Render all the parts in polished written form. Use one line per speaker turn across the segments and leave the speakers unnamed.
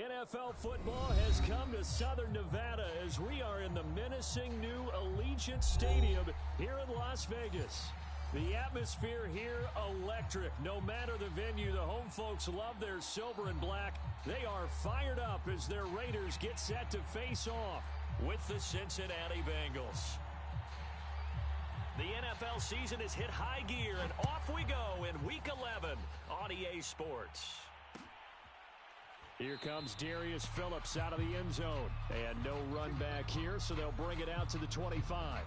NFL football has come to Southern Nevada as we are in the menacing new Allegiant Stadium here in Las Vegas. The atmosphere here, electric. No matter the venue, the home folks love their silver and black. They are fired up as their Raiders get set to face off with the Cincinnati Bengals. The NFL season has hit high gear, and off we go in Week 11 on EA Sports. Here comes Darius Phillips out of the end zone. And no run back here, so they'll bring it out to the 25.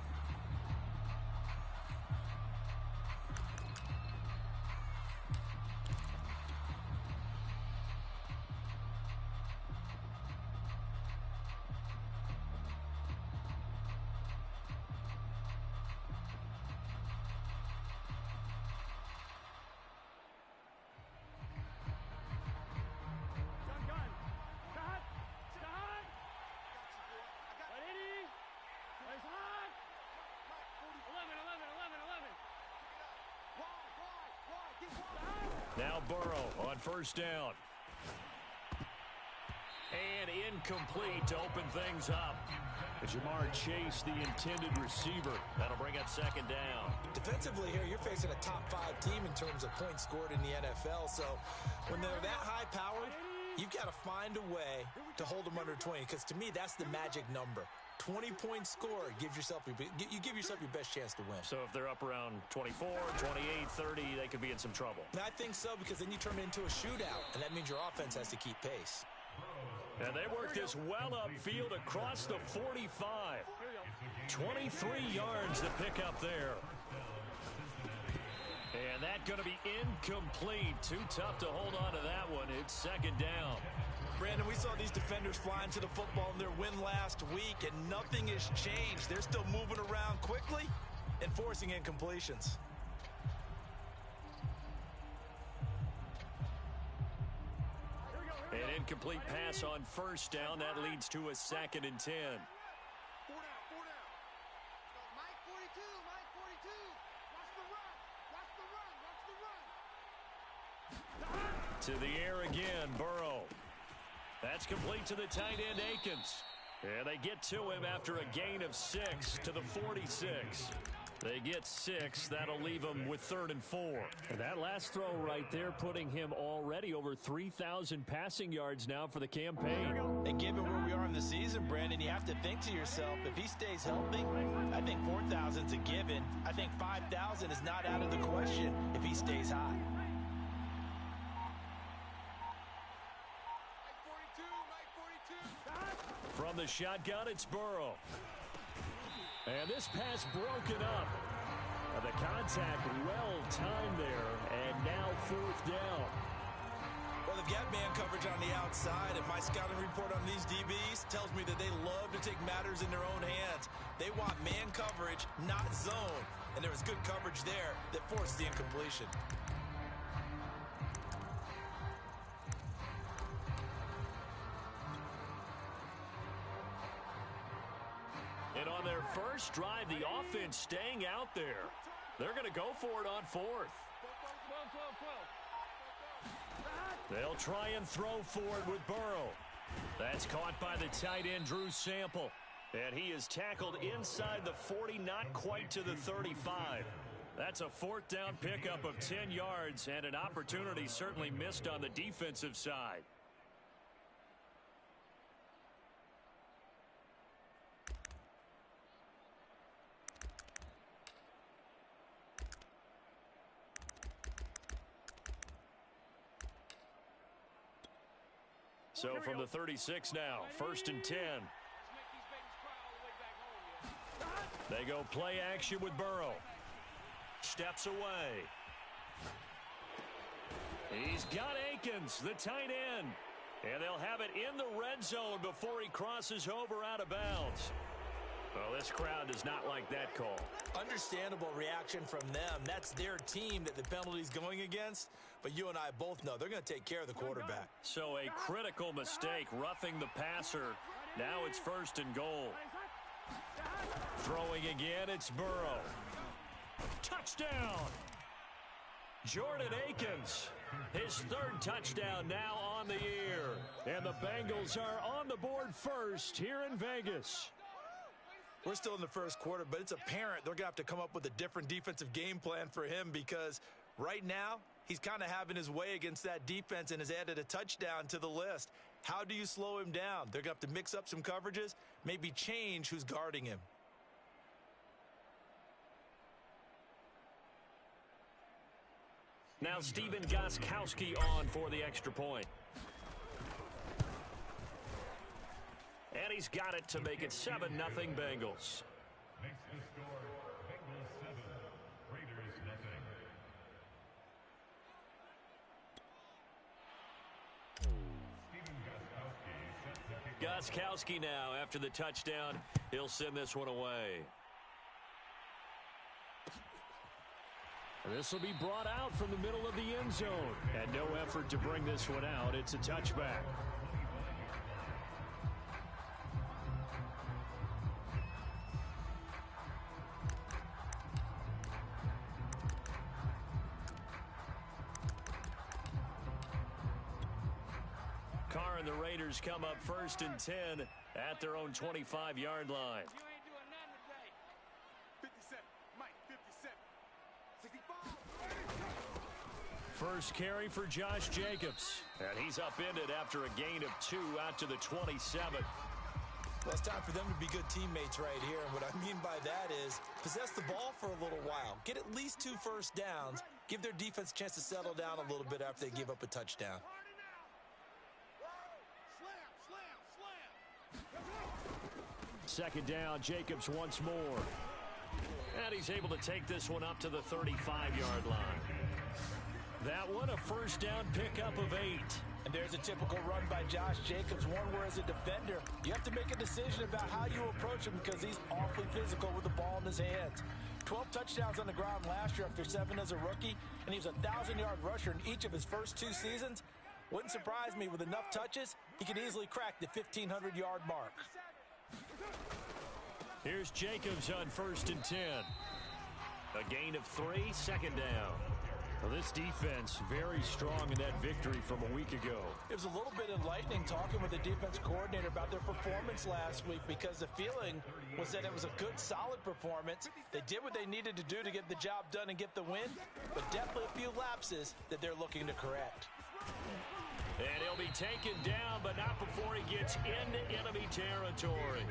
Now Burrow on first down. And incomplete to open things up. Jamar Chase, the intended receiver. That'll bring up second down.
Defensively here, you're facing a top-5 team in terms of points scored in the NFL. So when they're that high-powered, you've got to find a way to hold them under 20. Because to me, that's the magic number. 20 points scored, you give yourself your best chance to win.
So if they're up around 24, 28, 30, they could be in some trouble.
And I think so, because then you turn it into a shootout, and that means your offense has to keep pace.
And they work this well upfield across the 45. 23 yards to pick up there. And that going to be incomplete. Too tough to hold on to that one. It's second down.
Brandon, we saw these defenders flying to the football in their win last week, and nothing has changed. They're still moving around quickly and forcing incompletions.
An incomplete pass on first down. That leads to a 2nd and 10.
4 down. Mike 42, Mike 42. Watch the run.
To the air again, Burrow. That's complete to the tight end, Akins. And they get to him after a gain of 6 to the 46. They get 6. That'll leave them with 3rd and 4. And that last throw right there putting him already over 3,000 passing yards now for the campaign.
And given where we are in the season, Brandon, you have to think to yourself, if he stays healthy, I think 4,000's a given. I think 5,000 is not out of the question if he stays hot.
From the shotgun, it's Burrow. And this pass broken up. The contact well timed there, and now 4th down.
Well, they've got man coverage on the outside, and my scouting report on these DBs tells me that they love to take matters in their own hands. They want man coverage, not zone. And there was good coverage there that forced the incompletion.
And on their first drive, the offense staying out there. They're going to go for it on 4th. They'll try and throw for it with Burrow. That's caught by the tight end, Drew Sample. And he is tackled inside the 40, not quite to the 35. That's a 4th down pickup of 10 yards, and an opportunity certainly missed on the defensive side. So from the 36 now, 1st and 10. They go play action with Burrow. Steps away. He's got Akins, the tight end. And they'll have it in the red zone before he crosses over out of bounds. Well, this crowd does not like that call.
Understandable reaction from them. That's their team that the penalty's going against. But you and I both know they're going to take care of the quarterback.
So a critical mistake, roughing the passer. Now it's 1st and goal. Throwing again, it's Burrow. Touchdown! Jordan Akins, his 3rd touchdown now on the year. And the Bengals are on the board first here in Vegas.
We're still in the first quarter, but it's apparent they're going to have to come up with a different defensive game plan for him because right now he's kind of having his way against that defense and has added a touchdown to the list. How do you slow him down? They're going to have to mix up some coverages, maybe change who's guarding him.
Now Stephen Gostkowski on for the extra point. And he's got it to make it 7-0 Bengals.
Makes the score Bengals 7, Raiders nothing.
Gostkowski now after the touchdown. He'll send this one away. This will be brought out from the middle of the end zone. And no effort to bring this one out. It's a touchback. Carr and the Raiders come up 1st and 10 at their own 25-yard line.
You ain't doing nothing today. 57, Mike, 57. 65.
First carry for Josh Jacobs. And he's upended after a gain of 2 out to the 27.
Well, it's time for them to be good teammates right here. And what I mean by that is possess the ball for a little while. Get at least 2 first downs. Give their defense a chance to settle down a little bit after they give up a touchdown.
Second down, Jacobs once more. And he's able to take this one up to the 35-yard line. That one, a first down pickup of 8.
And there's a typical run by Josh Jacobs, one where as a defender, you have to make a decision about how you approach him because he's awfully physical with the ball in his hands. 12 touchdowns on the ground last year after 7 as a rookie, and he was a 1,000-yard rusher in each of his first 2 seasons. Wouldn't surprise me with enough touches, he could easily crack the 1,500-yard mark.
Here's Jacobs on 1st and 10. A gain of 3, second down. Well, this defense very strong in that victory from a week ago.
It was a little bit enlightening talking with the defense coordinator about their performance last week because the feeling was that it was a good, solid performance. They did what they needed to do to get the job done and get the win, but definitely a few lapses that they're looking to correct.
And he'll be taken down, but not before he gets into enemy territory.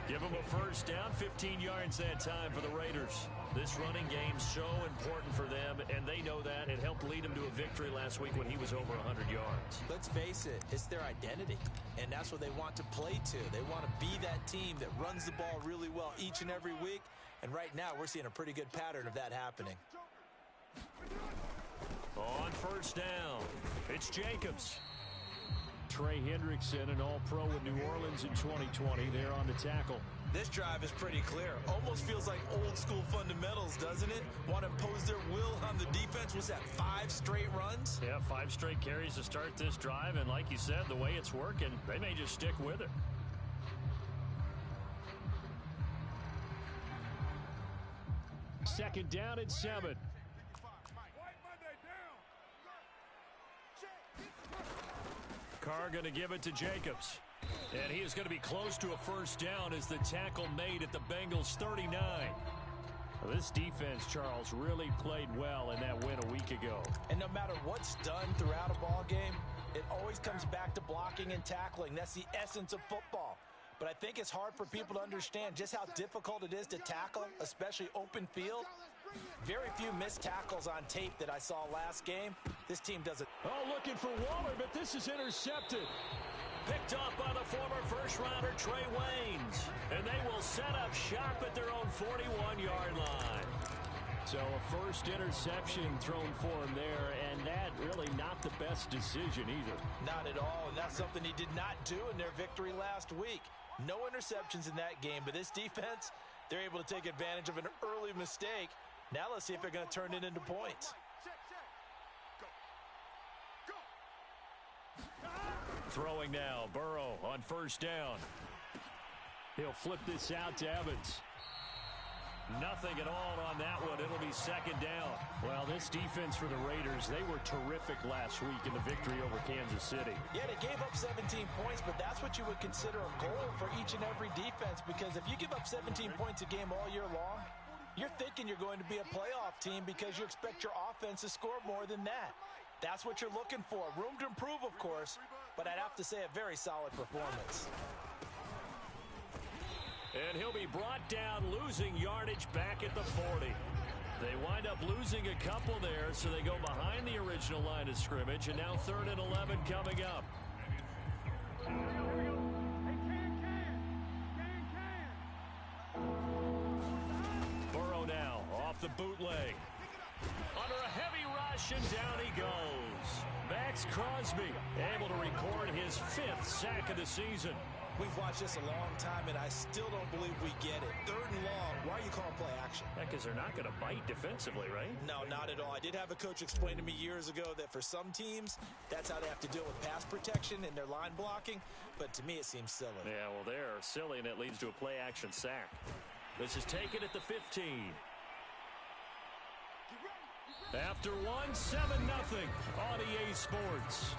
Give him a first down, 15 yards that time for the Raiders. This running game's so important for them, and they know that. It helped lead him to a victory last week when he was over 100 yards.
Let's face it, it's their identity, and that's what they want to play to. They want to be that team that runs the ball really well each and every week, and right now we're seeing a pretty good pattern of that happening.
On first down, it's Jacobs. Trey Hendrickson, an All-Pro in New Orleans in 2020. There on the tackle.
This drive is pretty clear. Almost feels like old-school fundamentals, doesn't it? Want to impose their will on the defense. Was that 5 straight runs?
Yeah, 5 straight carries to start this drive, and like you said, the way it's working, they may just stick with it. Second down and 7. Carr going to give it to Jacobs. And he is going to be close to a first down as the tackle made at the Bengals 39. Well, this defense, Charles, really played well in that win a week ago.
And no matter what's done throughout a ball game, it always comes back to blocking and tackling. That's the essence of football. But I think it's hard for people to understand just how difficult it is to tackle, especially open field. Very few missed tackles on tape that I saw last game. This team does it.
Oh, looking for Waller, but this is intercepted. Picked off by the former first-rounder Trey Waynes. And they will set up shop at their own 41-yard line. So a first interception thrown for him there, and that really not the best decision either.
Not at all, and that's something he did not do in their victory last week. No interceptions in that game, but this defense, they're able to take advantage of an early mistake. Now let's see if they're going to turn it into points.
Throwing now, Burrow on first down. He'll flip this out to Evans. Nothing at all on that one. It'll be second down. Well, this defense for the Raiders, they were terrific last week in the victory over Kansas City.
Yeah, they gave up 17 points, but that's what you would consider a goal for each and every defense, because if you give up 17 points a game all year long, you're thinking you're going to be a playoff team because you expect your offense to score more than that. That's what you're looking for. Room to improve, of course, but I'd have to say a very solid performance.
And he'll be brought down, losing yardage back at the 40. They wind up losing a couple there, so they go behind the original line of scrimmage, and now 3rd and 11 coming up. Burrow now off the bootleg. Under a heavy rush, and down he goes. Max Crosby able to record his 5th sack of the season.
We've watched this a long time, and I still don't believe we get it. 3rd and long, why are you calling play action?
Because they're not going to bite defensively, right?
No, not at all. I did have a coach explain to me years ago that for some teams, that's how they have to deal with pass protection and their line blocking, but to me it seems silly.
Yeah, well, they're silly, and it leads to a play action sack. This is taken at the 15. After one, 7-0 on EA Sports.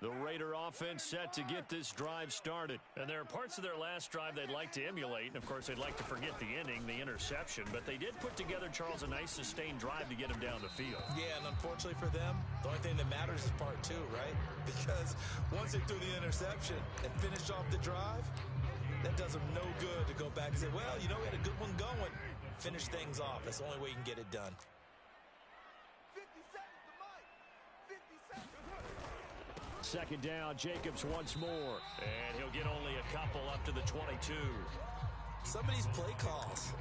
The Raider offense set to get this drive started. And there are parts of their last drive they'd like to emulate. And, of course, they'd like to forget the inning, the interception. But they did put together, Charles, a nice sustained drive to get him down the field.
Yeah, and unfortunately for them, the only thing that matters is part 2, right? Because once they threw the interception and finished off the drive, that does them no good to go back and say, well, you know, we had a good one going. Finish things off. That's the only way you can get it done.
50 seconds to Mike. 50 seconds.
Second down, Jacobs once more. And he'll get only a couple up to the 22.
Some of these play calls,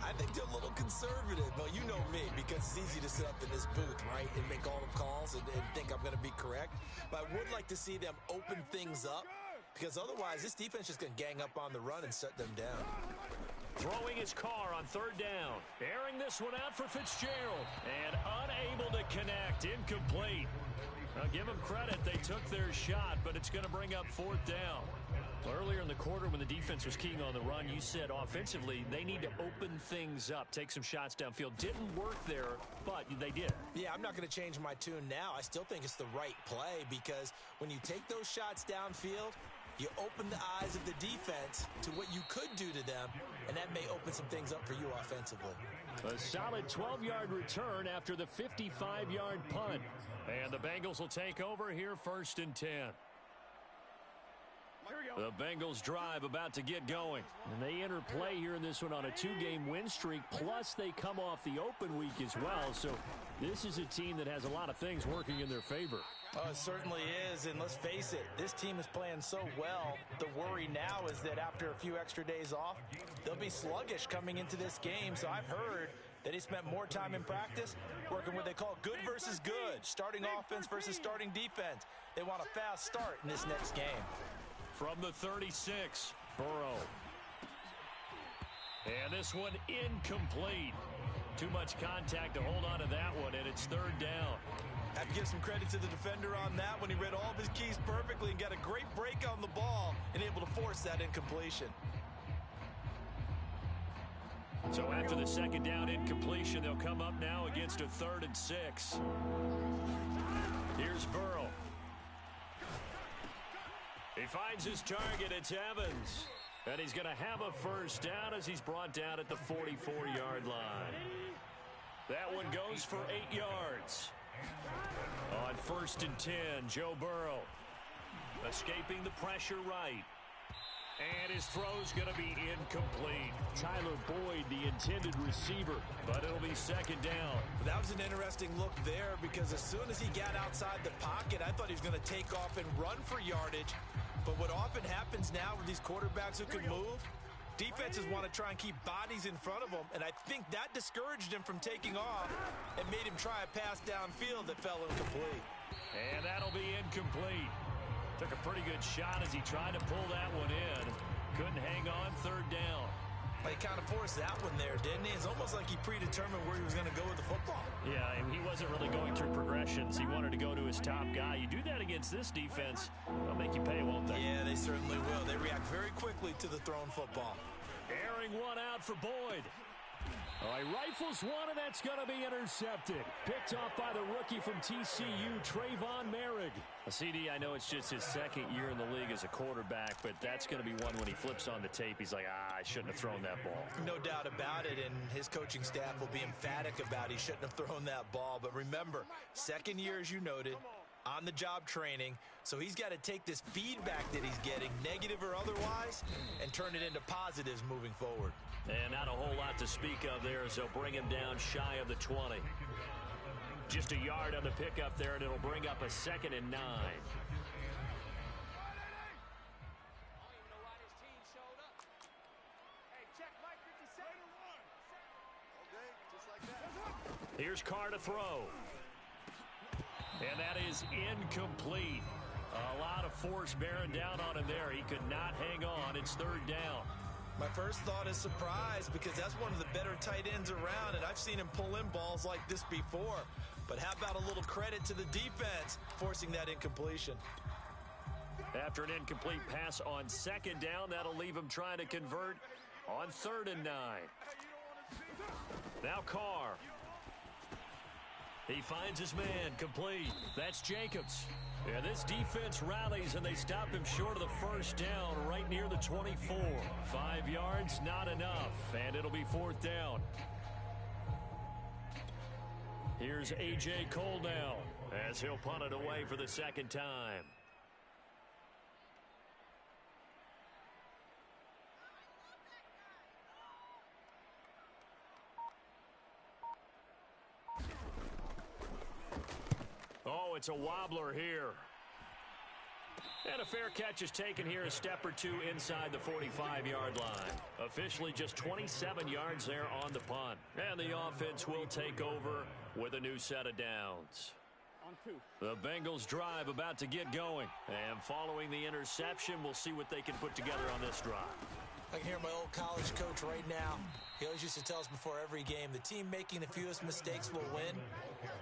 I think they're a little conservative. Well, you know me, because it's easy to sit up in this booth, right, and make all the calls and think I'm going to be correct. But I would like to see them open things up, because otherwise this defense is going to gang up on the run and shut them down.
Throwing his car on 3rd down. Airing this one out for Fitzgerald. And unable to connect. Incomplete. Now, give them credit. They took their shot, but it's going to bring up 4th down. Earlier in the quarter when the defense was keying on the run, you said offensively they need to open things up, take some shots downfield. Didn't work there, but they did.
Yeah, I'm not going to change my tune now. I still think it's the right play, because when you take those shots downfield, you open the eyes of the defense to what you could do to them, and that may open some things up for you offensively.
A solid 12-yard return after the 55-yard punt. And the Bengals will take over here 1st and 10. The Bengals drive about to get going. And they enter play here in this one on a 2-game win streak, plus they come off the open week as well. So this is a team that has a lot of things working in their favor.
Oh, it certainly is, and let's face it, this team is playing so well. The worry now is that after a few extra days off, they'll be sluggish coming into this game. So I've heard that he spent more time in practice working what they call good versus good, starting offense versus starting defense. They want a fast start in this next game.
From the 36, Burrow. And this one incomplete. Too much contact to hold on to that one, and it's 3rd down.
I have to give some credit to the defender on that when he read all of his keys perfectly and got a great break on the ball and able to force that incompletion.
So after the 2nd down incompletion, they'll come up now against a 3rd and 6. Here's Burrow. He finds his target. It's Evans. And he's going to have a 1st down as he's brought down at the 44-yard line. That one goes for 8 yards. On 1st and 10, Joe Burrow escaping the pressure right. And his throw's going to be incomplete. Tyler Boyd, the intended receiver, but it'll be 2nd down.
That was an interesting look there, because as soon as he got outside the pocket, I thought he was going to take off and run for yardage. But what often happens now with these quarterbacks who can move, defenses want to try and keep bodies in front of them, and I think that discouraged him from taking off and made him try a pass downfield that fell incomplete.
And that'll be incomplete. Took a pretty good shot as he tried to pull that one in. Couldn't hang on, third down.
He kind of forced that one there, didn't he? It's almost like he predetermined where he was going to go with the football.
Yeah, and he wasn't really going through progressions. He wanted to go to his top guy. You do that against this defense, they'll make you pay, won't they?
Yeah, they certainly will. They react very quickly to the thrown football.
Airing one out for Boyd. All right, rifles one, and that's going to be intercepted. Picked off by the rookie from TCU, Trayvon Merrick. A CD, I know it's just his second year in the league as a quarterback, but that's going to be one when he flips on the tape. He's like, I shouldn't have thrown that ball.
No doubt about it, and his coaching staff will be emphatic about he shouldn't have thrown that ball. But remember, second year, as you noted, on-the-job training, so he's got to take this feedback that he's getting, negative or otherwise, and turn it into positives moving forward.
And not a whole lot to speak of there as they'll bring him down shy of the 20. Just a yard on the pickup there, and it'll bring up a 2nd and 9. Here's Carr to throw. And that is incomplete. A lot of force bearing down on him there. He could not hang on. It's third down.
My first thought is surprise because that's one of the better tight ends around, and I've seen him pull in balls like this before. But how about a little credit to the defense forcing that incompletion?
After an incomplete pass on 2nd down, that'll leave him trying to convert on 3rd and 9. Now Carr. He finds his man, complete. That's Jacobs. Yeah, this defense rallies, and they stop him short of the first down right near the 24. 5 yards, not enough, and it'll be 4th down. Here's A.J. Cole now as he'll punt it away for the 2nd time. Oh, it's a wobbler here. And a fair catch is taken here, a step or two inside the 45-yard line. Officially just 27 yards there on the punt. And the offense will take over with a new set of downs. The Bengals drive about to get going. And following the interception, we'll see what they can put together on this drive.
I can hear my old college coach right now. He always used to tell us before every game, the team making the fewest mistakes will win.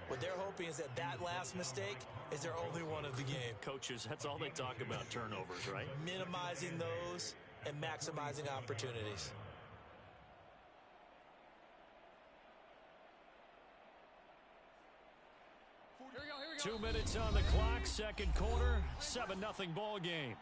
What they're hoping is that that last mistake is their only one of the game.
Coaches, that's all they talk about, turnovers, right?
Minimizing those and maximizing opportunities.
Here we go.
2 minutes on the clock, second quarter, 7-0 ball game.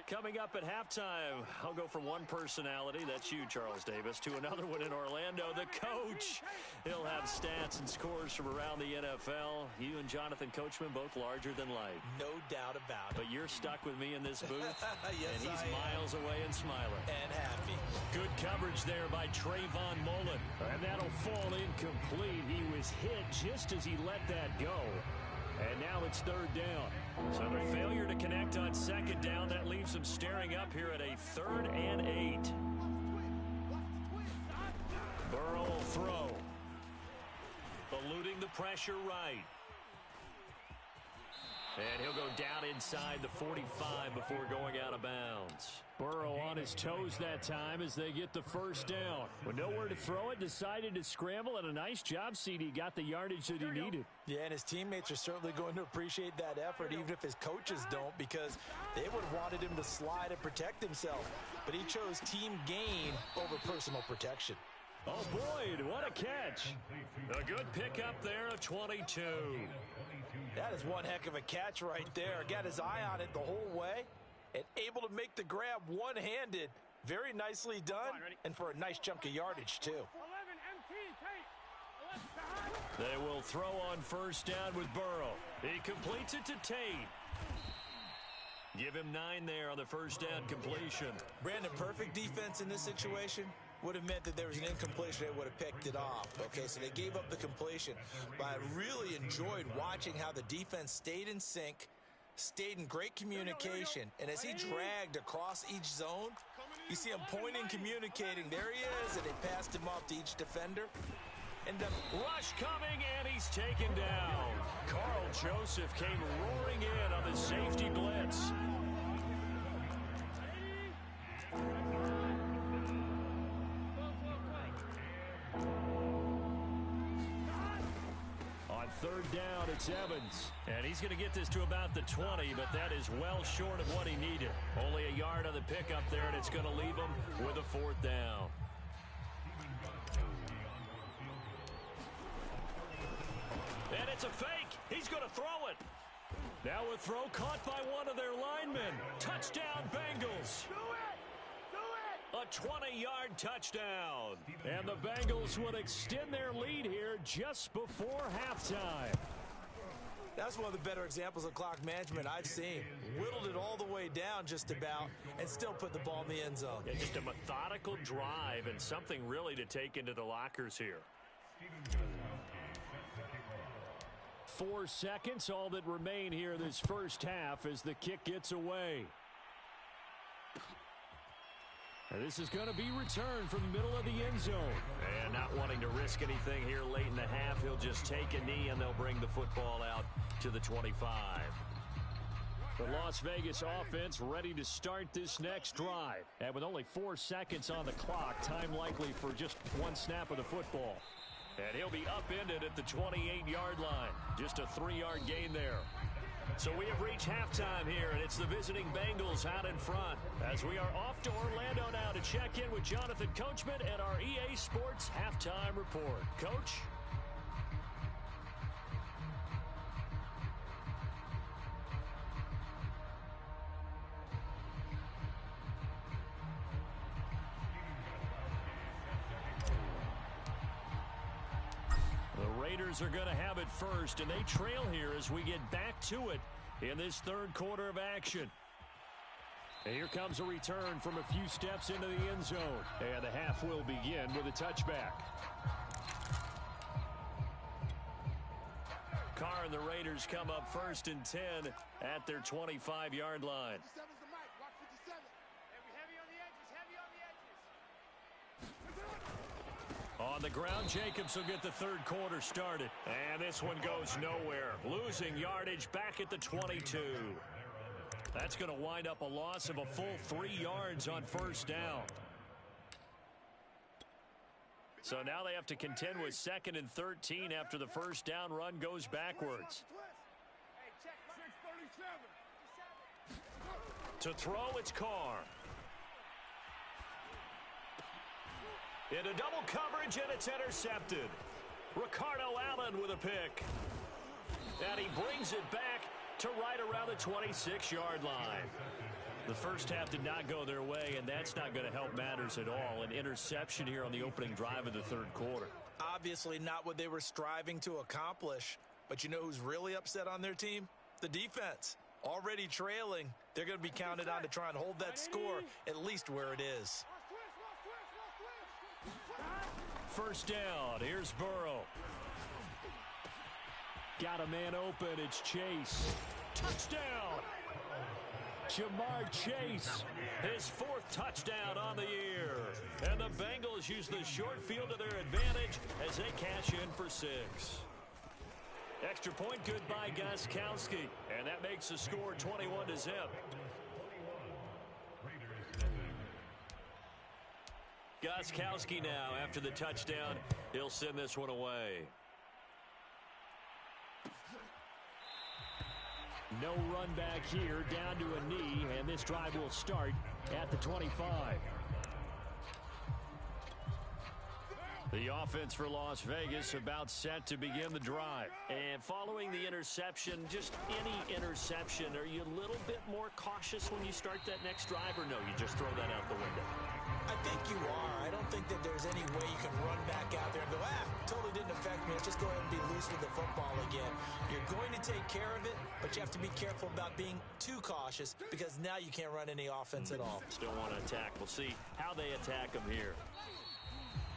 Coming up at halftime, I'll go from one personality, that's you, Charles Davis, to another one in Orlando, the coach. He'll have stats and scores from around the NFL. You and Jonathan Coachman both larger than life.
No doubt about it.
But you're stuck with me in this booth,
Yes,
and he's
I am.
miles away and smiling.
And happy.
Good coverage there by Trayvon Mullen. And that'll fall incomplete. He was hit just as he let that go. And now it's third down. So the failure to connect on 2nd down, that leaves him staring up here at a 3rd and 8. Burrow will throw. Eluding the pressure right. And he'll go down inside the 45 before going out of bounds. Burrow on his toes that time as they get the first down. With nowhere to throw it, decided to scramble, and a nice job, CD. Got the yardage that he needed.
Yeah, and his teammates are certainly going to appreciate that effort, even if his coaches don't, because they would have wanted him to slide and protect himself. But he chose team gain over personal protection.
Oh, Boyd, what a catch. A good pickup there, a 22.
That is one heck of a catch right there. Got his eye on it the whole way and able to make the grab one-handed. Very nicely done, and for a nice chunk of yardage, too.
11 MT, Tate.
They will throw on first down with Burrow. He completes it to Tate. Give him 9 there on the first down completion.
Brandon, perfect defense in this situation. would have meant that there was an incompletion. They would have picked it off. Okay, so they gave up the completion. But I really enjoyed watching how the defense stayed in sync, stayed in great communication, and as he dragged across each zone, you see him pointing, communicating. There he is, and they passed him off to each defender. And
rush coming, and he's taken down. Carl Joseph came roaring in on the safety blitz. On third down, it's Evans. And he's going to get this to about the 20, but that is well short of what he needed. Only a yard on the pickup there, and it's going to leave him with a fourth down. And it's a fake. He's going to throw it. Now a throw caught by one of their linemen. Touchdown, Bengals. A 20-yard touchdown. And the Bengals would extend their lead here just before halftime.
That's one of the better examples of clock management I've seen. Whittled it all the way down just about and still put the ball in the end zone.
Yeah, just a methodical drive and something really to take into the lockers here. 4 seconds, all that remain here this first half as the kick gets away. And this is going to be returned from the middle of the end zone. And not wanting to risk anything here late in the half, he'll just take a knee and they'll bring the football out to the 25. The Las Vegas offense ready to start this next drive. And with only 4 seconds on the clock, time likely for just one snap of the football. And he'll be upended at the 28-yard line. Just a 3-yard gain there. So we have reached halftime here, and it's the visiting Bengals out in front. As we are off to Orlando now to check in with Jonathan Coachman and our EA Sports Halftime Report. Coach? Raiders are going to have it first, and they trail here as we get back to it in this third quarter of action. And here comes a return from a few steps into the end zone. And the half will begin with a touchback. Carr and the Raiders come up first and 10 at their 25-yard line. On the ground, Jacobs will get the third quarter started. And this one goes nowhere. Losing yardage back at the 22. That's going to wind up a loss of a full 3 yards on first down. So now they have to contend with 2nd and 13 after the first down run goes backwards. To throw, it's Carr. Into double coverage, and it's intercepted. Ricardo Allen with a pick. And he brings it back to right around the 26-yard line. The first half did not go their way, and that's not going to help matters at all. An interception here on the opening drive of the third quarter.
Obviously not what they were striving to accomplish. But you know who's really upset on their team? The defense. Already trailing. They're going to be counted on to try and hold that score at least where it is.
First down, here's Burrow. Got a man open, it's Chase. Touchdown! Jamar Chase, his 4th touchdown on the year. And the Bengals use the short field to their advantage as they cash in for 6. Extra point good by Gostkowski. And that makes the score 21-0. Gostkowski now, after the touchdown, he'll send this one away. No run back here, down to a knee, and this drive will start at the 25. The offense for Las Vegas about set to begin the drive. And following the interception, just any interception, are you a little bit more cautious when you start that next drive, or no, you just throw that out the window?
I think you are. I don't think that there's any way you can run back out there and go, totally didn't affect me. Let's just go ahead and be loose with the football again. You're going to take care of it, but you have to be careful about being too cautious because now you can't run any offense at all.
Still want to attack. We'll see how they attack them here.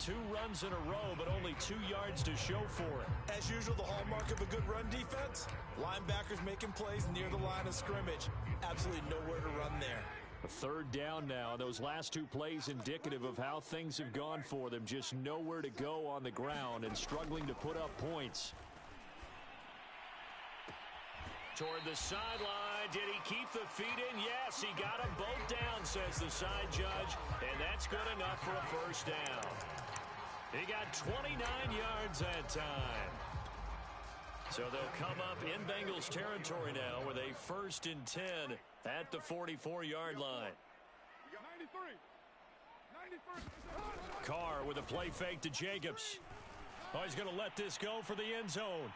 2 runs in a row, but only 2 yards to show for it.
As usual, the hallmark of a good run defense, linebackers making plays near the line of scrimmage. Absolutely nowhere to run there.
A 3rd down now. Those last 2 plays indicative of how things have gone for them. Just nowhere to go on the ground and struggling to put up points. Toward the sideline. Did he keep the feet in? Yes, he got them both down, says the side judge. And that's good enough for a 1st down. He got 29 yards that time. So they'll come up in Bengals territory now with a 1st and 10 at the 44-yard line. Carr with a play fake to Jacobs. Oh, he's going to let this go for the end zone.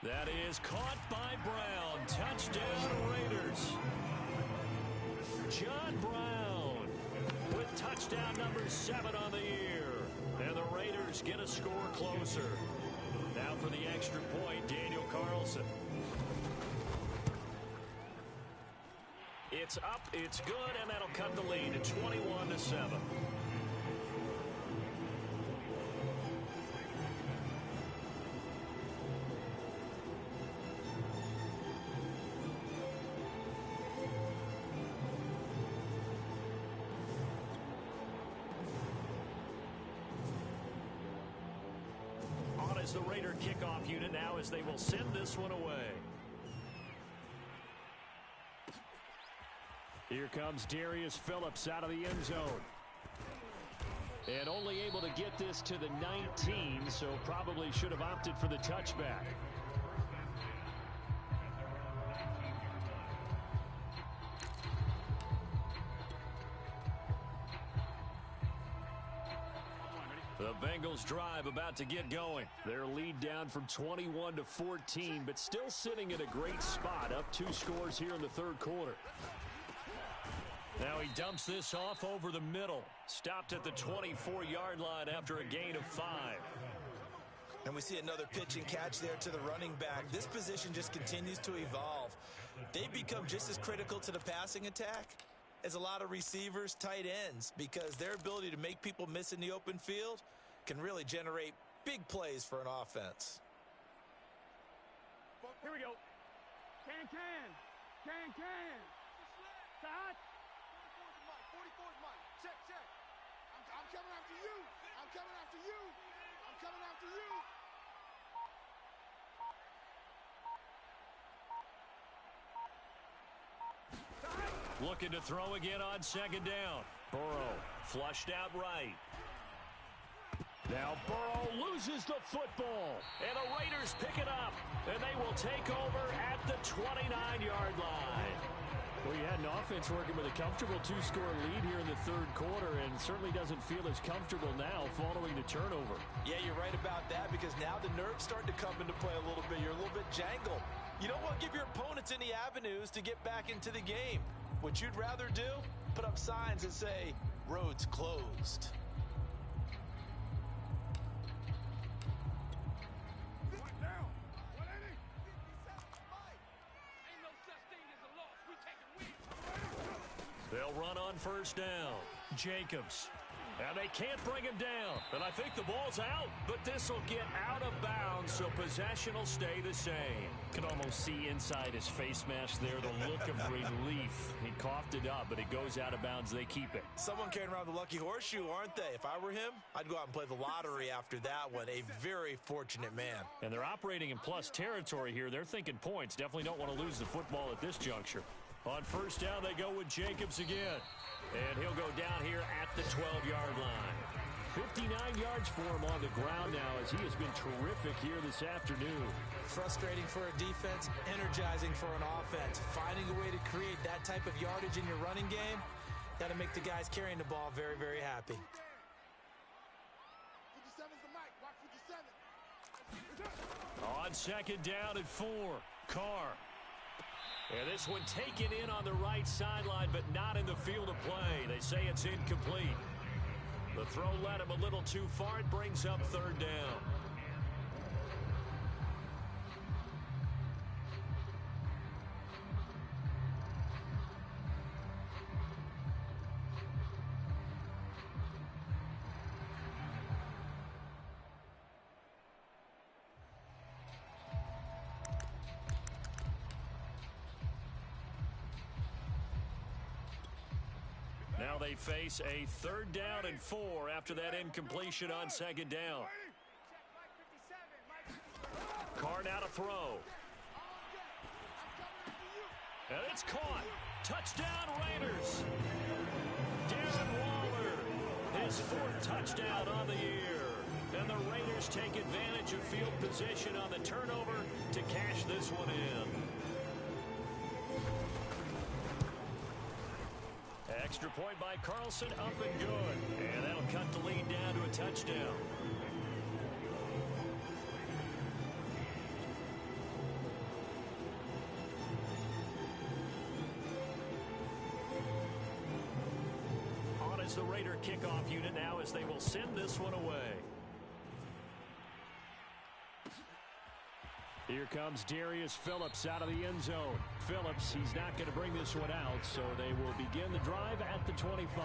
That is caught by Brown. Touchdown Raiders. John Brown with touchdown number 7 on the year. And the Raiders get a score closer. Now for the extra point, Daniel Carlson. It's up, it's good, and that'll cut the lead to 21-7. The Raider kickoff unit now as they will send this one away. Here comes Darius Phillips out of the end zone. And only able to get this to the 19, so probably should have opted for the touchback. The Bengals drive about to get going. Their lead down from 21-14, but still sitting in a great spot. Up 2 scores here in the 3rd quarter. Now he dumps this off over the middle. Stopped at the 24-yard line after a gain of 5.
And we see another pitch and catch there to the running back. This position just continues to evolve. They become just as critical to the passing attack as a lot of receivers, tight ends, because their ability to make people miss in the open field can really generate big plays for an offense.
Here we go. Can. Todd.
44's mine. Check. I'm coming after you. I'm coming after you. I'm coming after you.
Looking to throw again on 2nd down. Burrow flushed out right. Now Burrow loses the football. And the Raiders pick it up. And they will take over at the 29-yard line. Well, you had an offense working with a comfortable 2-score lead here in the 3rd quarter, and certainly doesn't feel as comfortable now following the turnover.
Yeah, you're right about that, because now the nerves start to come into play a little bit. You're a little bit jangled. You don't want to give your opponents any avenues to get back into the game. What you'd rather do, put up signs that say, roads closed.
They'll run on 1st down. Jacobs. And they can't bring him down. And I think the ball's out, but this will get out of bounds, so possession will stay the same. Can almost see inside his face mask there the look of relief. He coughed it up, but it goes out of bounds. They keep it.
Someone carrying around the lucky horseshoe, aren't they? If I were him, I'd go out and play the lottery after that one. A very fortunate man.
And they're operating in plus territory here. They're thinking points. Definitely don't want to lose the football at this juncture. On 1st down, they go with Jacobs again. And he'll go down here at the 12-yard line. 59 yards for him on the ground now, as he has been terrific here this afternoon.
Frustrating for a defense, energizing for an offense. Finding a way to create that type of yardage in your running game, that'll make the guys carrying the ball very, very happy.
57's the mic. Watch 57.
On 2nd down at 4, Carr. And this one taken in on the right sideline, but not in the field of play. They say it's incomplete. The throw led him a little too far. It brings up 3rd down. Now they face a 3rd down and 4 after that incompletion on 2nd down. Carr now to throw. And it's caught. Touchdown Raiders. Darren Waller, his 4th touchdown on the year. And the Raiders take advantage of field position on the turnover to cash this one in. Extra point by Carlson, up and good. And that'll cut the lead down to a touchdown. On is the Raider kickoff unit now as they will send this one away. Here comes Darius Phillips out of the end zone. Phillips, he's not going to bring this one out, so they will begin the drive at the 25.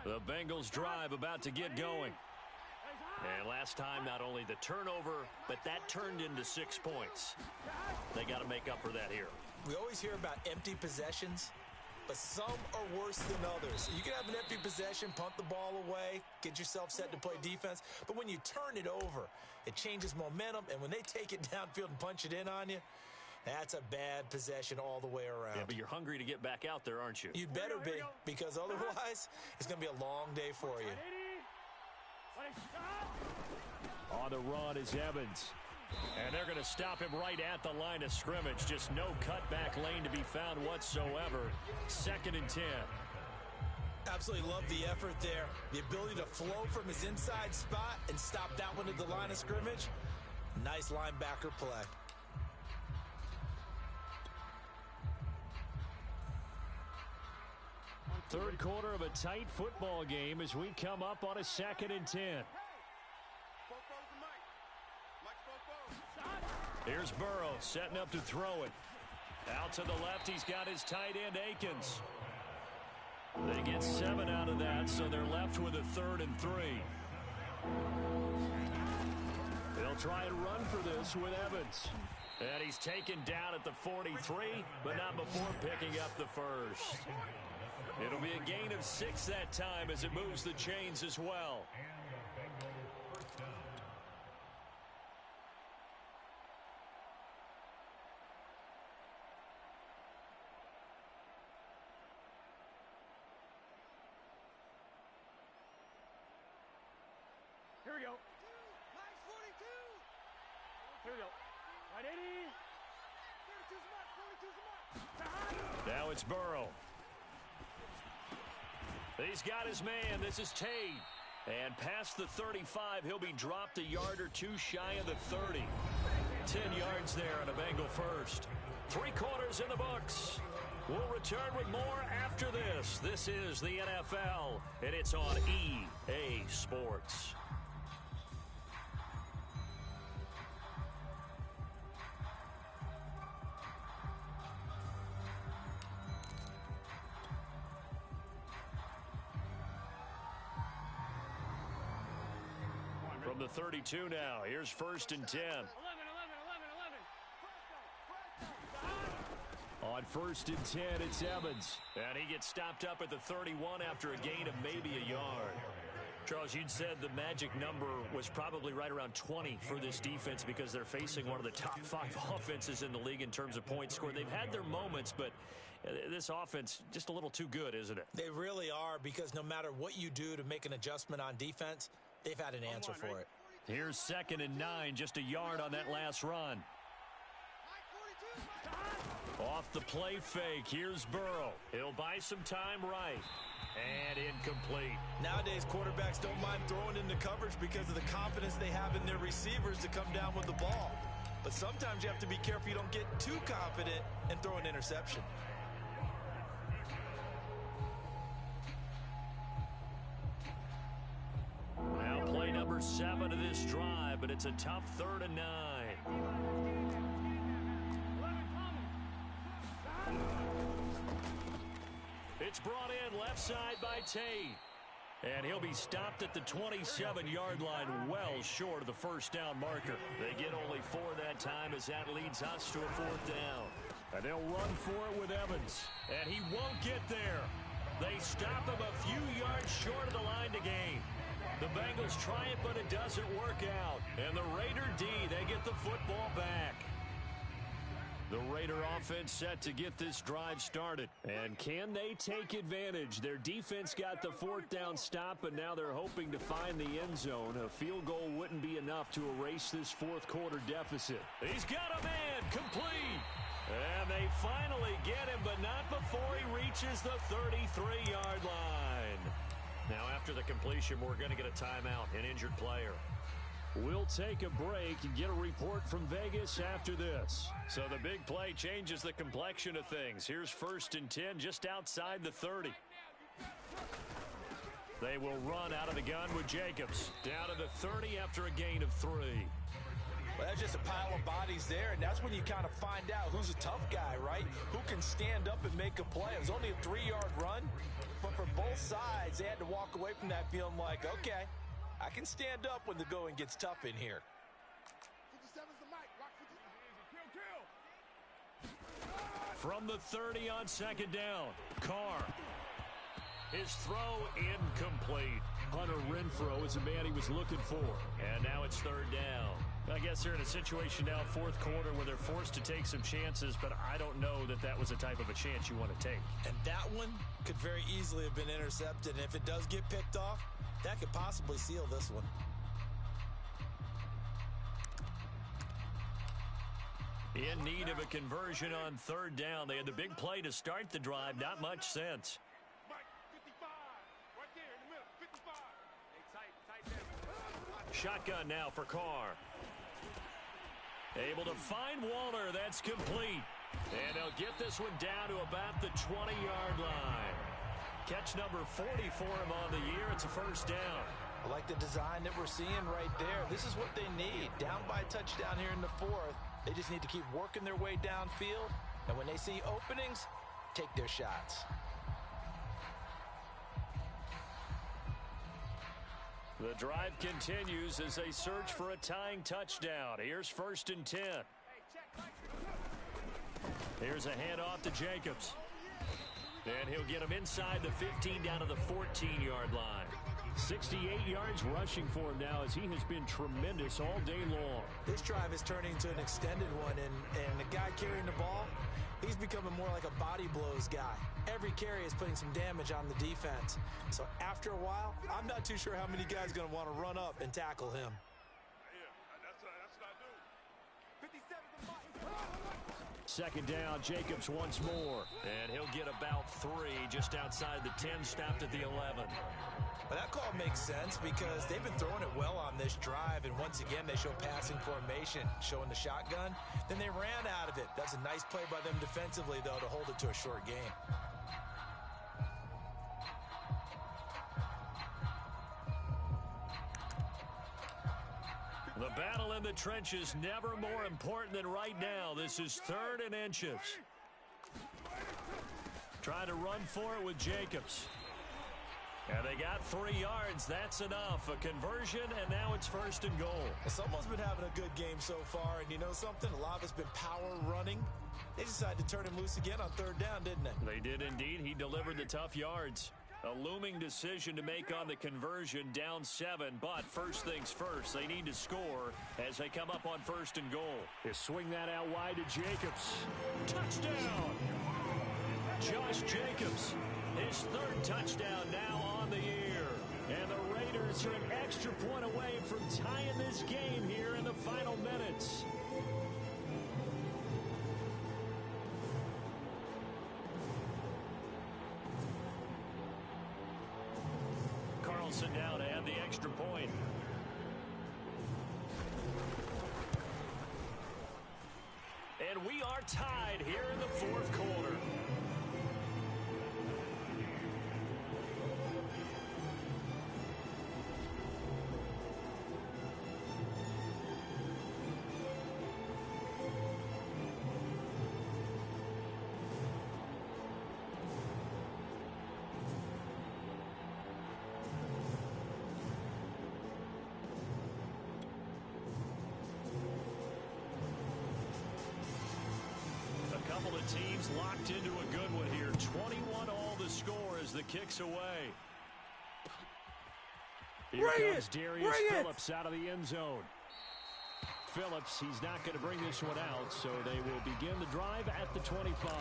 The Bengals drive about to get going. And last time, not only the turnover, but that turned into 6 points. They got to make up for that here.
We always hear about empty possessions, but some are worse than others. You can have an empty possession, punt the ball away, get yourself set to play defense, but when you turn it over, it changes momentum, and when they take it downfield and punch it in on you, that's a bad possession all the way around.
Yeah, but you're hungry to get back out there, aren't you?
You'd better be, because otherwise, it's going to be a long day for you.
On the run is Evans. And they're going to stop him right at the line of scrimmage. Just no cutback lane to be found whatsoever. 2nd and 10.
Absolutely love the effort there. The ability to flow from his inside spot and stop that one at the line of scrimmage. Nice linebacker play.
Third quarter of a tight football game as we come up on a 2nd and 10. Here's Burrow setting up to throw it. Out to the left, he's got his tight end, Akins. They get 7 out of that, so they're left with a 3rd and 3. They'll try and run for this with Evans. And he's taken down at the 43, but not before picking up the first. It'll be a gain of 6 that time as it moves the chains as well.
Here we go. Here we go. Right, 80.
Now it's Burrow. He's got his man. This is Tate. And past the 35, he'll be dropped a yard or 2 shy of the 30. 10 yards there on a Bengal first. 3 quarters in the books. We'll return with more after this. This is the NFL, and it's on EA Sports. From the 32 now, here's 1st and 10.
11.
On 1st and 10, it's Evans. And he gets stopped up at the 31 after a gain of maybe a yard. Charles, you'd said the magic number was probably right around 20 for this defense because they're facing one of the top 5 offenses in the league in terms of points scored. They've had their moments, but this offense just a little too good, isn't it?
They really are, because no matter what you do to make an adjustment on defense, they've had an answer for it.
Here's 2nd and 9, just a yard on that last run. Off the play fake, here's Burrow. He'll buy some time right. And incomplete.
Nowadays, quarterbacks don't mind throwing into coverage because of the confidence they have in their receivers to come down with the ball. But sometimes you have to be careful you don't get too confident and throw an interception.
Now play number 7 of this drive, but it's a tough 3rd and 9. It's brought in left side by Tate. And he'll be stopped at the 27-yard line, well short of the first down marker. They get only 4 that time as that leads us to a 4th down. And they'll run for it with Evans. And he won't get there. They stop him a few yards short of the line to gain. The Bengals try it, but it doesn't work out. And the Raider D, they get the football back. The Raider offense set to get this drive started. And can they take advantage? Their defense got the 4th down stop, and now they're hoping to find the end zone. A field goal wouldn't be enough to erase this 4th quarter deficit. He's got a man, complete. And they finally get him, but not before he reaches the 33-yard line. Now after the completion, we're going to get a timeout, an injured player. We'll take a break and get a report from Vegas after this. So the big play changes the complexion of things. Here's 1st and 10 just outside the 30. They will run out of the gun with Jacobs. Down to the 30 after a gain of 3.
Well, that's just a pile of bodies there, and that's when you kind of find out who's a tough guy, right? Who can stand up and make a play. It was only a 3-yard run, but for both sides, they had to walk away from that feeling like, okay, I can stand up when the going gets tough in here.
57's the mic. Rock 50.
From the 30 on 2nd down, Carr. His throw incomplete. Hunter Renfrow is the man he was looking for. And now it's 3rd down. I guess they're in a situation now, 4th quarter, where they're forced to take some chances, but I don't know that that was the type of a chance you want to take.
And that one could very easily have been intercepted, and if it does get picked off, that could possibly seal this one.
In need of a conversion on 3rd down. They had the big play to start the drive. Not much sense.
Mike, 55. Right there in the middle. 55. Hey, tight there.
Shotgun now for Carr. Able to find Waller. That's complete. And they'll get this one down to about the 20-yard line. Catch number 40 for him on the year. It's a 1st down.
I like the design that we're seeing right there. This is what they need. Down by a touchdown here in the 4th. They just need to keep working their way downfield. And when they see openings, take their shots.
The drive continues as they search for a tying touchdown. Here's 1st and 10. Here's a handoff to Jacobs. And he'll get him inside the 15 down to the 14-yard line. 68 yards rushing for him now as he has been tremendous all day long.
This drive is turning into an extended one, and the guy carrying the ball, he's becoming more like a body blows guy. Every carry is putting some damage on the defense. So after a while, I'm not too sure how many guys are going to want to run up and tackle him.
That's what I do. 57's the mic.
2nd down, Jacobs once more. And he'll get about 3 just outside the 10, stopped at the 11.
But that call makes sense because they've been throwing it well on this drive, and once again they show passing formation, showing the shotgun. Then they ran out of it. That's a nice play by them defensively, though, to hold it to a short game.
The battle in the trenches never more important than right now. This is 3rd and inches. Trying to run for it with Jacobs. And they got 3 yards. That's enough. A conversion, and now it's 1st and goal.
Someone's been having a good game so far, and you know something? A lot of it's been power running. They decided to turn him loose again on 3rd down, didn't they?
They did indeed. He delivered the tough yards. A looming decision to make on the conversion, down 7. But first things first, they need to score as they come up on 1st and goal.
They swing that out wide to Jacobs.
Touchdown! Josh Jacobs, his 3rd touchdown now on the year. And the Raiders are an extra point away from tying this game here in the final minutes. Carlson down to add the extra point. And we are tied here in the 4th quarter. Teams locked into a good one here. 21 all the score as the kick's away. Here comes Darius Phillips out of the end zone. Phillips, he's not going to bring this one out, so they will begin the drive at the 25.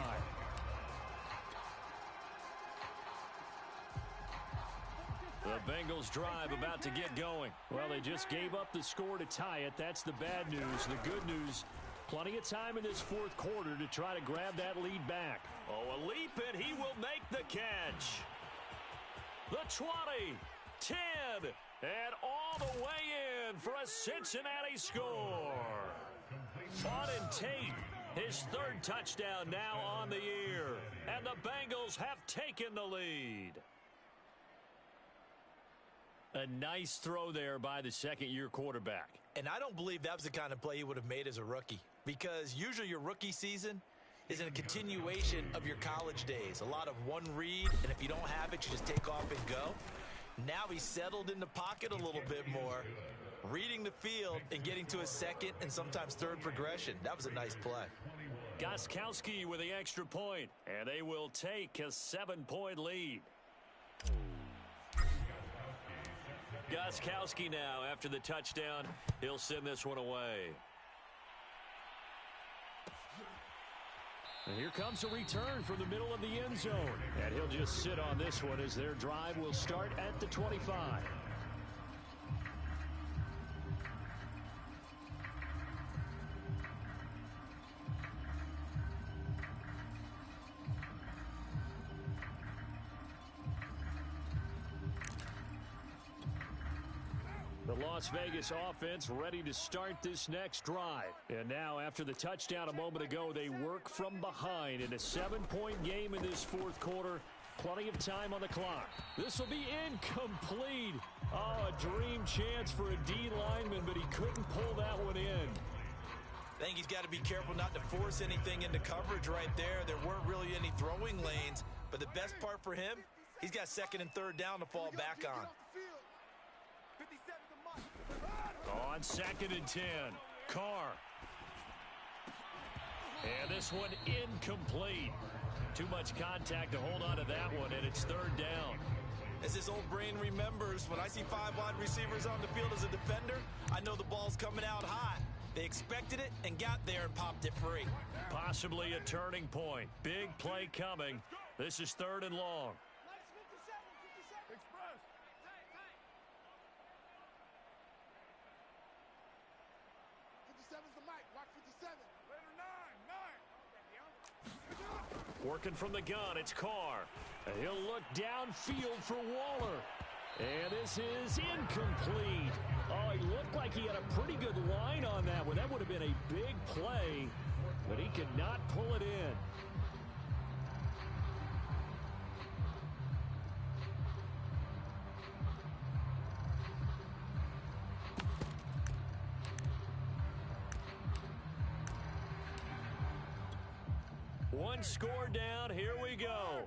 The Bengals drive about to get going. Well, they just gave up the score to tie it. That's the bad news. The good news, plenty of time in this 4th quarter to try to grab that lead back. Oh, a leap, and he will make the catch. The 20, 10, and all the way in for a Cincinnati score. Auden Tate, his 3rd touchdown now on the year. And the Bengals have taken the lead. A nice throw there by the 2nd-year quarterback.
And I don't believe that was the kind of play he would have made as a rookie, because usually your rookie season is in a continuation of your college days. A lot of one read, and if you don't have it, you just take off and go. Now he's settled in the pocket a little bit more, reading the field and getting to a 2nd and sometimes 3rd progression. That was a nice play.
Gostkowski with the extra point, and they will take a 7-point lead. Gostkowski now after the touchdown. He'll send this one away. And here comes a return from the middle of the end zone. And he'll just sit on this one as their drive will start at the 25. The Las Vegas offense ready to start this next drive. And now, after the touchdown a moment ago, they work from behind in a 7-point game in this 4th quarter. Plenty of time on the clock. This will be incomplete. Oh, a dream chance for a D lineman, but he couldn't pull that one in.
I think he's got to be careful not to force anything into coverage right there. There weren't really any throwing lanes, but the best part for him, he's got 2nd and 3rd down to fall back on.
On 2nd and 10, Carr. And this one incomplete. Too much contact to hold on to that one, and it's 3rd down.
As his old brain remembers, when I see 5 wide receivers on the field as a defender, I know the ball's coming out hot. They expected it and got there and popped it free.
Possibly a turning point. Big play coming. This is 3rd and long. Working from the gun, it's Carr. And he'll look downfield for Waller. And this is incomplete. Oh, he looked like he had a pretty good line on that one. That would have been a big play, but he could not pull it in. One score down. Here we go.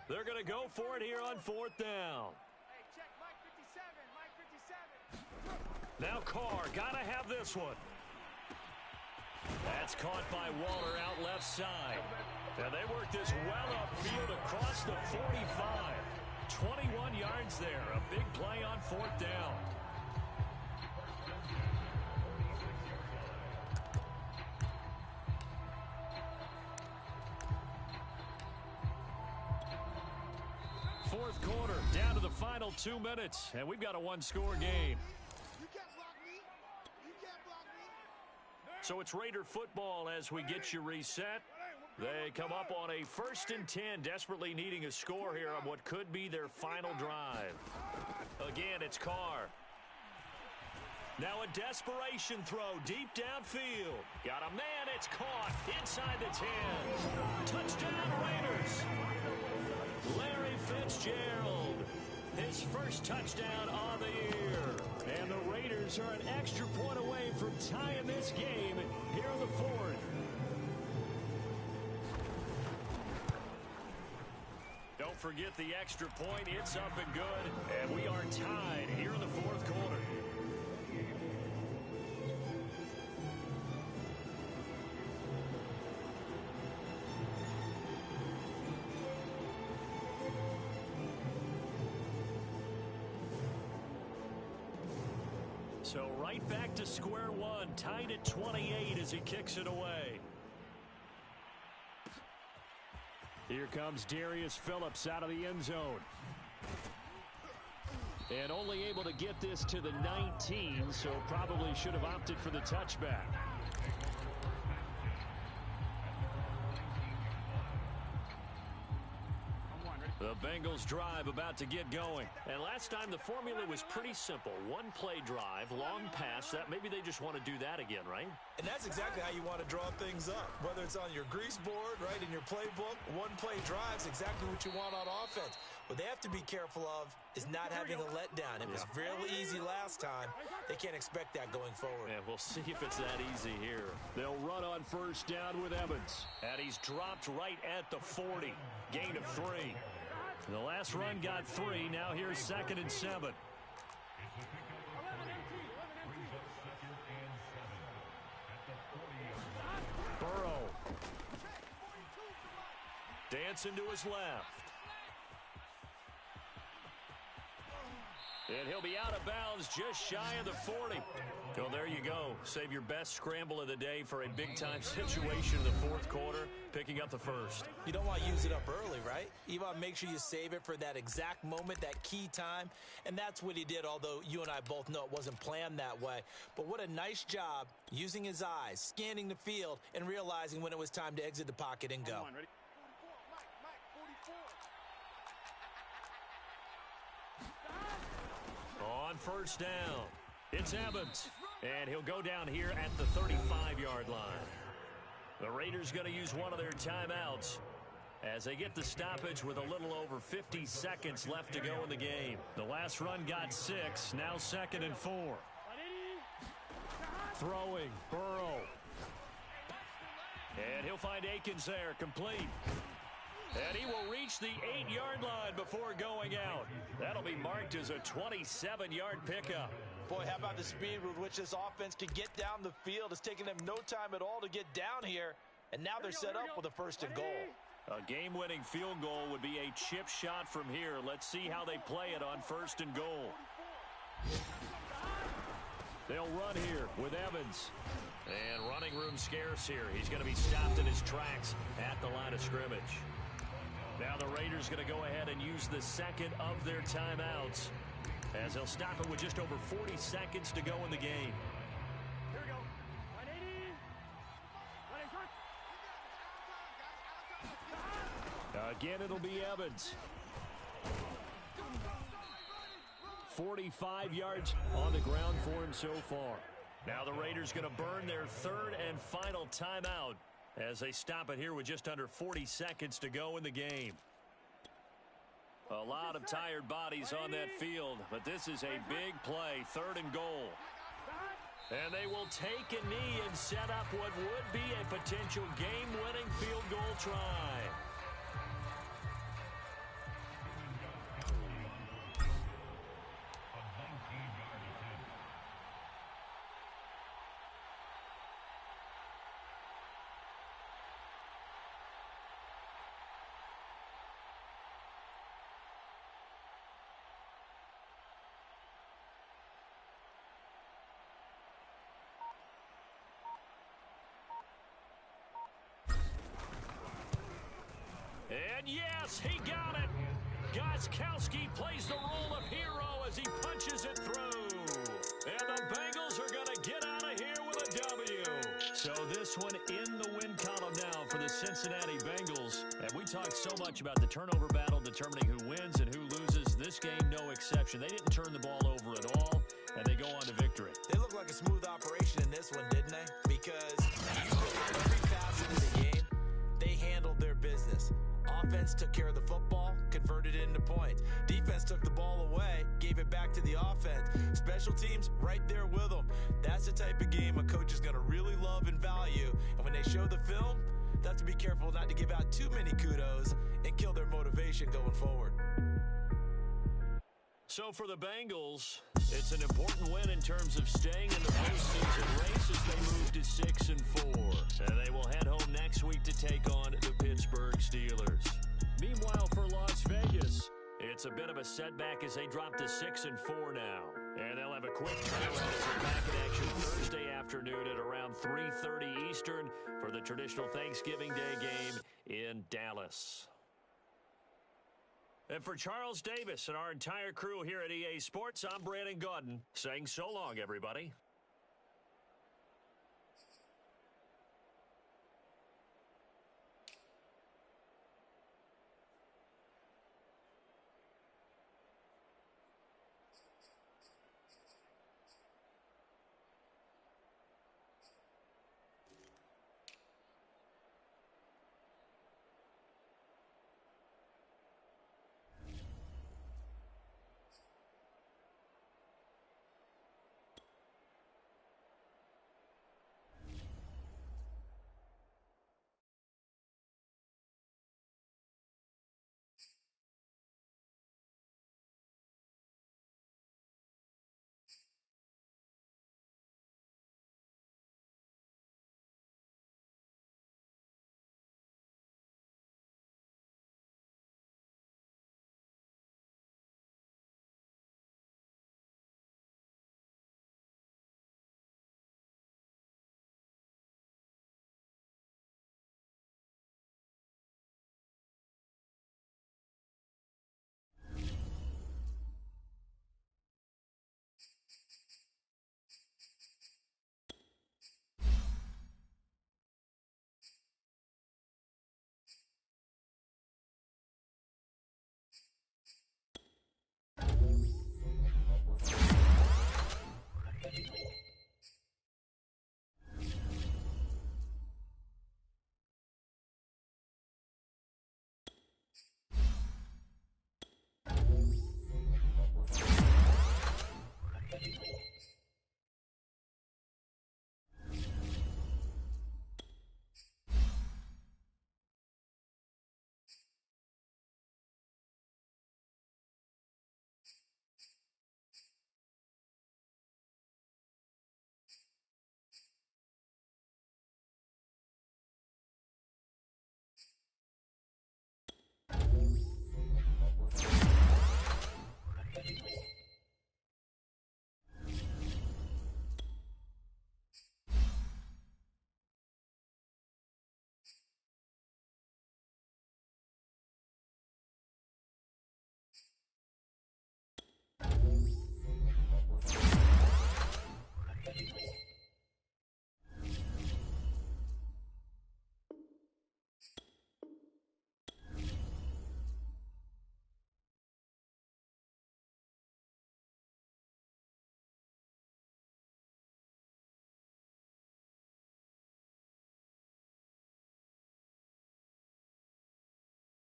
They're going to go for it here on 4th down.
Hey, check Mike 57. Mike 57.
Now Carr, got to have this one. That's caught by Waller out left side. And they work this well upfield across the 45. 21 yards there. A big play on 4th down. Fourth quarter, down to the final 2 minutes, and we've got a one-score game.
You can't block me. You can't block me.
So it's Raider football as we get you reset. They come up on a 1st and 10, desperately needing a score here on what could be their final drive. Again, it's Carr. Now a desperation throw deep downfield. Got a man, it's caught inside the 10. Touchdown Raiders. Larry Fitzgerald, his first touchdown on the year. And the Raiders are an extra point away from tying this game here in the 4th. Don't forget the extra point. It's up and good. And we are tied here in the 4th quarter. So right back to square one, tied at 28 as he kicks it away. Here comes Darius Phillips out of the end zone. And only able to get this to the 19, so probably should have opted for the touchback. The Bengals drive about to get going. And last time the formula was pretty simple. One play drive, long pass. That maybe they just want to do that again, right?
And that's exactly how you want to draw things up. Whether it's on your grease board, right, in your playbook, one play drive is exactly what you want on offense. What they have to be careful of is not having a letdown. It was really easy last time. They can't expect that going forward.
Yeah, we'll see if it's that easy here. They'll run on 1st down with Evans. And he's dropped right at the 40. Gain of 3. The last run got 3. Now here's 2nd and 7. Burrow. Dancing to his left. And he'll be out of bounds just shy of the 40. So there you go. Save your best scramble of the day for a big-time situation in the 4th quarter, picking up the 1st.
You don't want to use it up early, right? You want to make sure you save it for that exact moment, that key time. And that's what he did, although you and I both know it wasn't planned that way. But what a nice job using his eyes, scanning the field, and realizing when it was time to exit the pocket and go.
On 1st down, it's Evans, and he'll go down here at the 35-yard line. The Raiders going to use one of their timeouts as they get the stoppage with a little over 50 seconds left to go in the game. The last run got 6, now 2nd and 4. Throwing, Burrow. And he'll find Akins there, complete. And he will reach the 8-yard line before going out. That'll be marked as a 27-yard pickup.
Boy, how about the speed with which this offense can get down the field? It's taken them no time at all to get down here, and now they're set up with a 1st and goal.
A game-winning field goal would be a chip shot from here. Let's see how they play it on 1st and goal. They'll run here with Evans. And running room scarce here. He's going to be stopped in his tracks at the line of scrimmage. Now the Raiders going to go ahead and use the 2nd of their timeouts as they'll stop it with just over 40 seconds to go in the game.
Here we go. 180.
Again, it'll be Evans. 45 yards on the ground for him so far. Now the Raiders going to burn their 3rd and final timeout as they stop it here with just under 40 seconds to go in the game. A lot of tired bodies on that field, but this is a big play, 3rd and goal. And they will take a knee and set up what would be a potential game-winning field goal try. And yes, he got it. Gostkowski plays the role of hero as he punches it through. And the Bengals are going to get out of here with a W. So this one in the win column now for the Cincinnati Bengals. And we talked so much about the turnover battle determining who wins and who loses. This game, no exception. They didn't turn the ball over at all, and they go on to victory.
They look like a smooth operation in this one, didn't they? Because you look at every facet of the game, they handled their business. Offense took care of the football, converted it into points. Defense took the ball away, gave it back to the offense. Special teams, right there with them. That's the type of game a coach is going to really love and value. And when they show the film, they have to be careful not to give out too many kudos and kill their motivation going forward.
So for the Bengals, it's an important win in terms of staying in the postseason race as they move to 6-4. And they will head home next week to take on the Pittsburgh Steelers. Meanwhile, for Las Vegas, it's a bit of a setback as they drop to 6-4 now. And they'll have a quick turnaround as they're back in action Thursday afternoon at around 3:30 Eastern for the traditional Thanksgiving Day game in Dallas. And for Charles Davis and our entire crew here at EA Sports, I'm Brandon Gaudin saying so long, everybody.